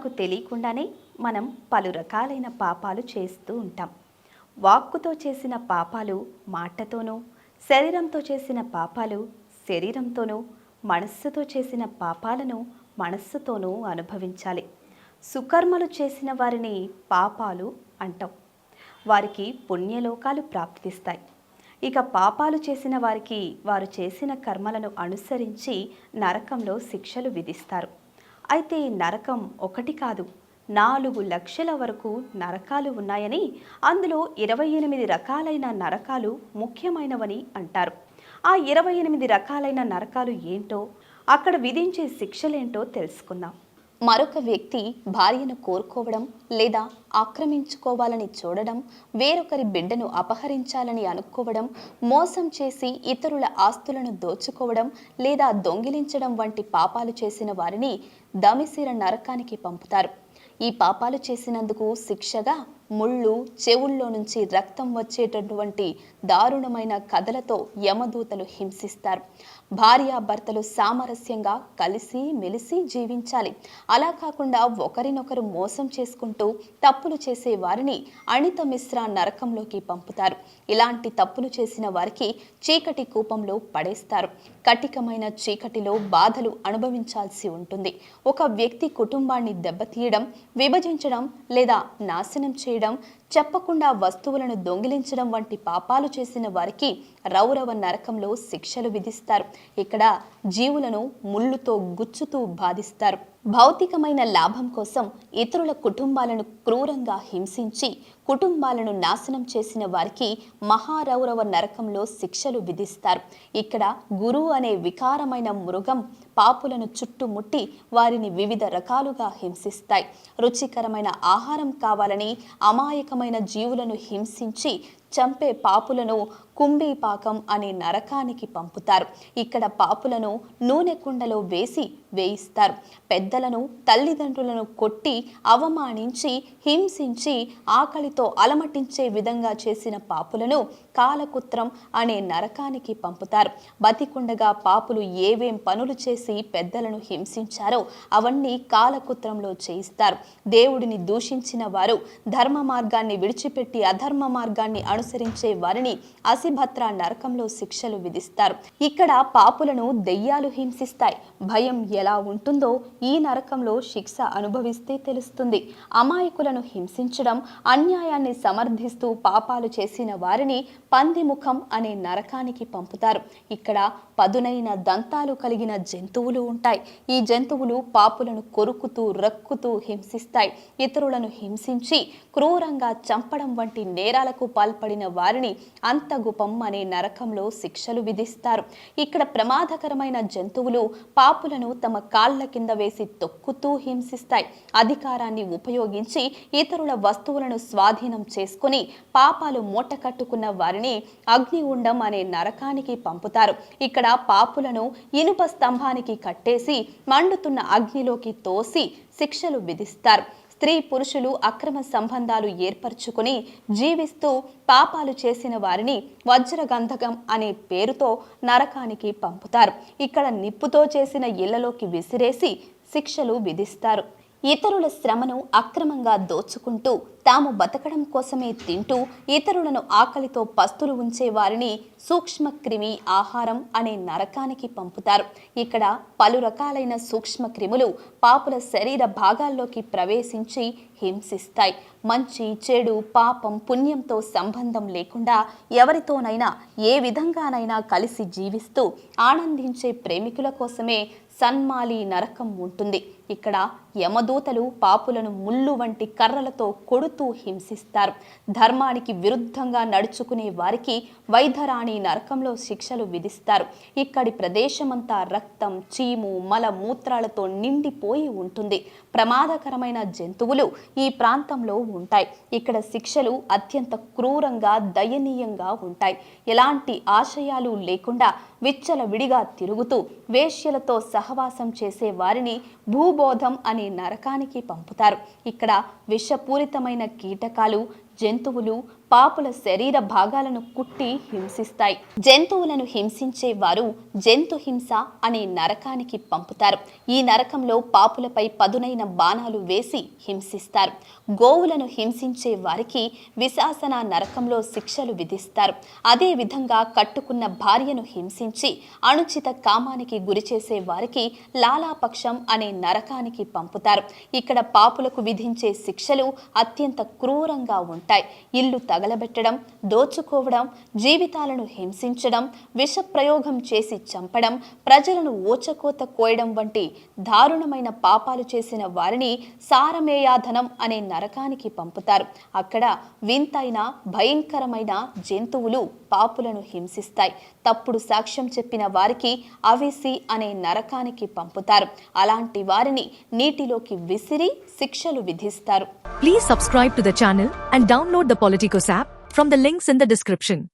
మనకు తెలియకుండానే మనం పలు రకాలైన పాపాలు చేస్తూ ఉంటాం. వాక్కుతో చేసిన పాపాలు మాటతోనూ, శరీరంతో చేసిన పాపాలు శరీరంతోనూ, మనస్సుతో చేసిన పాపాలను మనస్సుతోనూ అనుభవించాలి. సుకర్మలు చేసిన వారిని పాపాలు అంటాం. వారికి పుణ్యలోకాలు ప్రాప్తిస్తాయి. ఇక పాపాలు చేసిన వారికి వారు చేసిన కర్మలను అనుసరించి నరకంలో శిక్షలు విధిస్తారు. అయితే నరకం ఒకటి కాదు, 4 లక్షల వరకు నరకాలు ఉన్నాయని, అందులో 28 రకాలైన నరకాలు ముఖ్యమైనవని అంటారు. ఆ 28 రకాలైన నరకాలు ఏంటో, అక్కడ విధించే శిక్షలేంటో తెలుసుకుందాం. మరొక వ్యక్తి భార్యను కోరుకోవడం లేదా ఆక్రమించుకోవాలని చూడడం, వేరొకరి బిడ్డను అపహరించాలని అనుకోవడం, మోసం చేసి ఇతరుల ఆస్తులను దోచుకోవడం లేదా దొంగిలించడం వంటి పాపాలు చేసిన వారిని దమిసిర నరకానికి పంపుతారు. ఈ పాపాలు చేసినందుకు శిక్షగా ముళ్ళు, చెవుల్లో నుంచి రక్తం వచ్చేటటువంటి దారుణమైన కథలతో యమదూతలు హింసిస్తారు. భార్యాభర్తలు సామరస్యంగా కలిసి మెలిసి జీవించాలి. అలా కాకుండా ఒకరినొకరు మోసం చేసుకుంటూ తప్పులు చేసే వారిని అణిత మిశ్ర నరకంలోకి పంపుతారు. ఇలాంటి తప్పులు చేసిన వారికి చీకటి కూపంలో పడేస్తారు. కటికమైన చీకటిలో బాధలు అనుభవించాల్సి ఉంటుంది. ఒక వ్యక్తి కుటుంబాన్ని దెబ్బతీయడం, విభజించడం లేదా నాశనం చేయడం, చెప్పకుండా వస్తువులను దొంగిలించడం వంటి పాపాలు చేసిన వారికి రౌరవ నరకంలో శిక్షలు విధిస్తారు. ఇక్కడ జీవులను ముళ్ళుతో గుచ్చుతూ బాధిస్తారు. భౌతికమైన లాభం కోసం ఇతరుల కుటుంబాలను క్రూరంగా హింసించి కుటుంబాలను నాశనం చేసిన వారికి మహారౌరవ నరకంలో శిక్షలు విధిస్తారు. ఇక్కడ గురువు అనే వికారమైన మృగం పాపులను చుట్టుముట్టి వారిని వివిధ రకాలుగా హింసిస్తాయి. రుచికరమైన ఆహారం కావాలని అమాయకమైన జీవులను హింసించి చంపే పాపులను కుంభీపాకం అనే నరకానికి పంపుతారు. ఇక్కడ పాపులను నూనె కుండలో వేయిస్తారు. పెద్దలను, తల్లిదండ్రులను కొట్టి అవమానించి హింసించి ఆకలితో అలమటించే విధంగా చేసిన పాపులను కాలకుత్రం అనే నరకానికి పంపుతారు. బతికుండగా పాపులు ఏవేం పనులు చేసి పెద్దలను హింసించారో అవన్నీ కాలకుత్రంలో చేయిస్తారు. దేవుడిని దూషించిన వారు, ధర్మ మార్గాన్ని విడిచిపెట్టి అధర్మ మార్గాన్ని అనుసరించే వారిని అసిభత్ర నరకంలో శిక్షలు విధిస్తారు. ఇక్కడ పాపులను దెయ్యాలు హింసిస్తాయి. భయం ఎలా ఉంటుందో ఈ నరకంలో శిక్ష అనుభవిస్తే తెలుస్తుంది. అమాయకులను హింసించడం, అన్యాయాన్ని సమర్థిస్తూ పాపాలు చేసిన వారిని పందిముఖం అనే నరకానికి పంపుతారు. ఇక్కడ పదునైన దంతాలు కలిగిన జంతువులు ఉంటాయి. ఈ జంతువులు పాపులను కొరుకుతూ రక్కుతూ హింసిస్తాయి. ఇతరులను హింసించి క్రూరంగా చంపడం వంటి నేరాలకు పాల్పడిన వారిని అంతగుపం అనే నరకంలో శిక్షలు విధిస్తారు. ఇక్కడ ప్రమాదకరమైన జంతువులు పాపులను తమ కాళ్ల కింద వేసి తొక్కుతూ హింసిస్తాయి. అధికారాన్ని ఉపయోగించి ఇతరుల వస్తువులను స్వాధీనం చేసుకుని పాపాలు మూట కట్టుకున్న వారిని అగ్నిగుండం అనే నరకానికి పంపుతారు. ఇక్కడ పాపులను ఇనుప స్తంభానికి కట్టేసి మండుతున్న అగ్నిలోకి తోసి శిక్షలు విధిస్తారు. స్త్రీ పురుషులు అక్రమ సంబంధాలు ఏర్పరచుకుని జీవిస్తూ పాపాలు చేసిన వారిని వజ్రగంధకం అనే పేరుతో నరకానికి పంపుతారు. ఇక్కడ నిప్పుతో చేసిన ఇళ్లలోకి విసిరేసి శిక్షలు విధిస్తారు. ఇతరుల శ్రమను అక్రమంగా దోచుకుంటూ తాము బతకడం కోసమే తింటూ ఇతరులను ఆకలితో పస్తులు ఉంచే వారిని సూక్ష్మక్రిమి ఆహారం అనే నరకానికి పంపుతారు. ఇక్కడ పలు రకాలైన సూక్ష్మక్రిములు పాపుల శరీర భాగాల్లోకి ప్రవేశించి హింసిస్తాయి. మంచి, చెడు, పాపం, పుణ్యంతో సంబంధం లేకుండా ఎవరితోనైనా ఏ విధంగానైనా కలిసి జీవిస్తూ ఆనందించే ప్రేమికుల కోసమే సన్మాలి నరకం ఉంటుంది. ఇక్కడ యమదూతలు పాపులను ముళ్ళు వంటి కర్రలతో కొడుతూ హింసిస్తారు. ధర్మానికి విరుద్ధంగా నడుచుకునే వారికి వైధరాణి నరకంలో శిక్షలు విధిస్తారు. ఇక్కడి ప్రదేశమంతా రక్తం, చీము, మల మూత్రాలతో నిండిపోయి ఉంటుంది. ప్రమాదకరమైన జంతువులు ఈ ప్రాంతంలో ఉంటాయి. ఇక్కడ శిక్షలు అత్యంత క్రూరంగా, దయనీయంగా ఉంటాయి. ఎలాంటి ఆశయాలు లేకుండా విచ్చలవిడిగా తిరుగుతూ వేశ్యలతో సహవాసం చేసే వారిని భూబోధం అనే నరకానికి పంపుతారు. ఇక్కడ విషపూరితమైన కీటకాలు, జంతువులు, పాపుల శరీర భాగాలను కుట్టి హింసిస్తాయి. జంతువులను హింసించే వారు జంతు హింస అనే నరకానికి పంపుతారు. ఈ నరకంలో పాపులపై పదునైన బాణాలు వేసి హింసిస్తారు. గోవులను హింసించే వారికి విశాసన నరకంలో శిక్షలు విధిస్తారు. అదే విధంగా కట్టుకున్న భార్యను హింసించి అనుచిత కామానికి గురిచేసే వారికి లాలాపక్షం అనే నరకానికి పంపుతారు. ఇక్కడ పాపులకు విధించే శిక్షలు అత్యంత క్రూరంగా ఉంటాయి. ఇల్లు తగలబెట్టడం, దోచుకోవడం, జీవితాలను హింసించడం, విష ప్రయోగం చేసి చంపడం, ప్రజలను ఊచకోత కోయడం వంటి దారుణమైన పాపాలు చేసిన వారిని సారమేయాధనం అనే నరకానికి పంపుతారు. అక్కడ వింతైన భయంకరమైన జంతువులు పాపులను హింసిస్తాయి. తప్పుడు సాక్ష్యం చెప్పిన వారికి అవిసి అనే నరకానికి పంపుతారు. అలాంటి వారిని నీటిలోకి విసిరి శిక్షలు విధిస్తారు. Please subscribe to the channel and download the Politicos app from the links in the description.